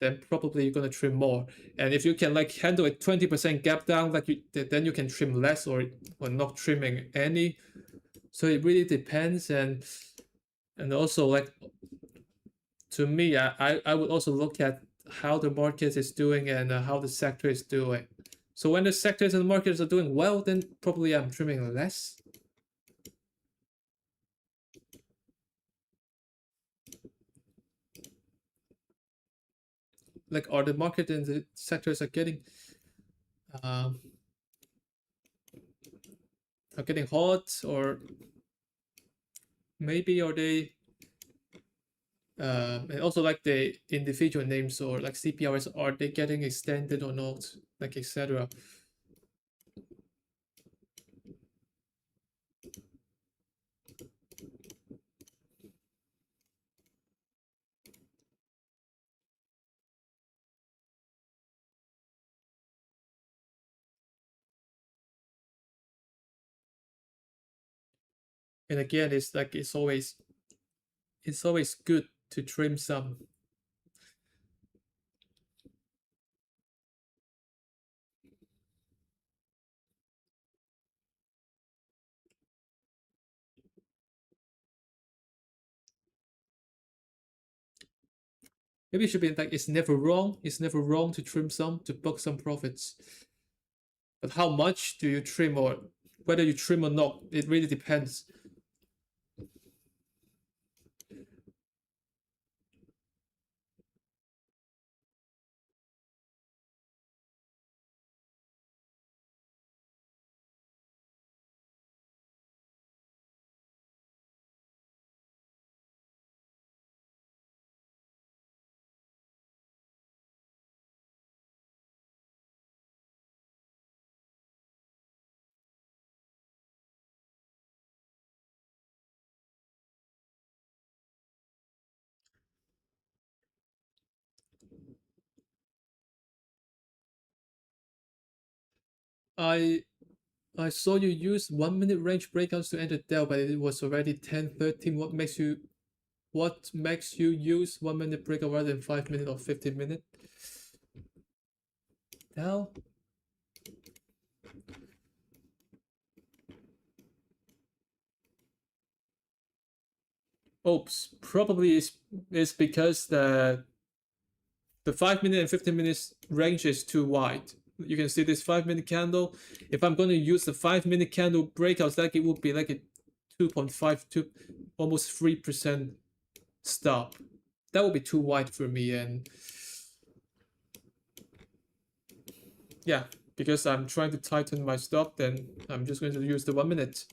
then probably you're gonna trim more. And if you can like handle a 20% gap down, like then you can trim less or not trimming any. So it really depends, and also like to me, I would also look at how the market is doing and how the sector is doing. So when the sectors and the markets are doing well, then probably I'm trimming less. Like are the market and the sectors um, are getting hot, or maybe are they and also like the individual names or like CPRs, are they getting extended or not, like etc. And again, it's like it's always good to trim some. Maybe it should be like it's never wrong to trim some to book some profits. But how much do you trim, or whether you trim or not, it really depends. I I saw you use 1 minute range breakouts to enter Dell, but it was already 10:13. What makes you use 1 minute breakout rather than 5 minute or 15 minute? Dell? Oops. Probably is because the 5 minute and 15 minutes range is too wide. You can see this 5 minute candle. If I'm going to use the 5 minute candle breakouts, like it would be like a 2.52, almost 3% stop. That would be too wide for me. And yeah, because I'm trying to tighten my stop, then I'm just going to use the 1 minute.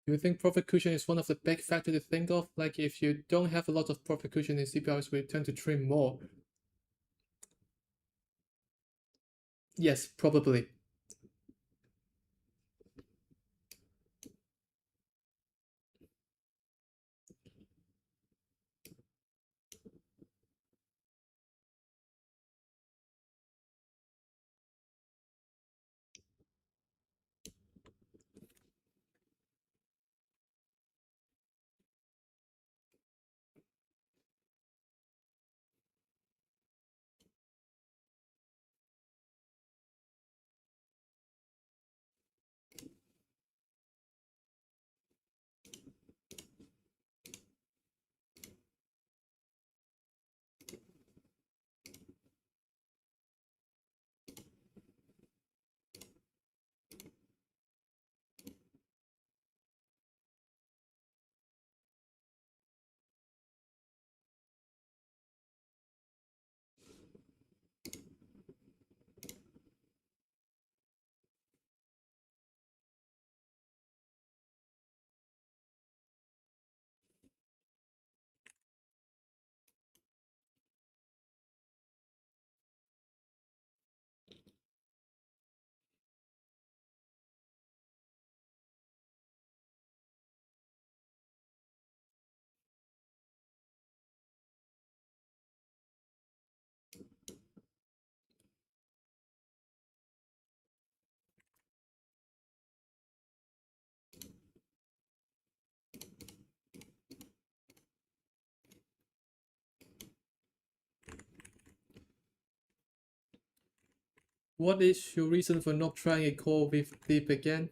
Do you think profit cushion is one of the big factors to think of? Like if you don't have a lot of profit cushion in CPRs, we tend to trim more. Yes, probably. What is your reason for not trying a call with dip again?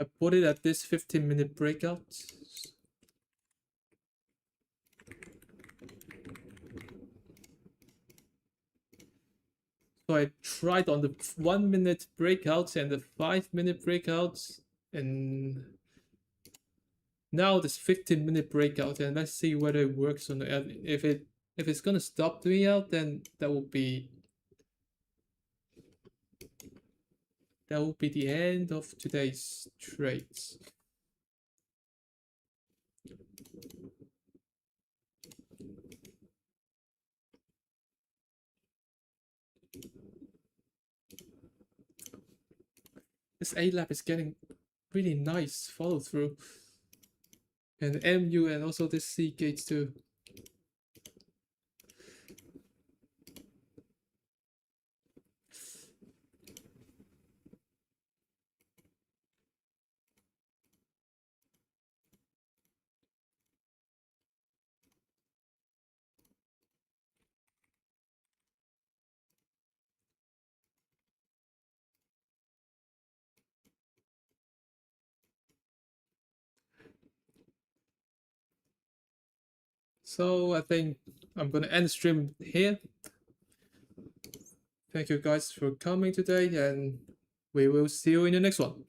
I put it at this 15-minute breakout. So I tried on the 1-minute breakouts and the 5-minute breakouts, and now this 15-minute breakout, and let's see whether it works or not. If it's gonna stop me out, then that will be the end of today's trades. This A lab is getting really nice follow through, and MU and also this C gates too. So I think I'm gonna end the stream here. Thank you guys for coming today, and we will see you in the next one.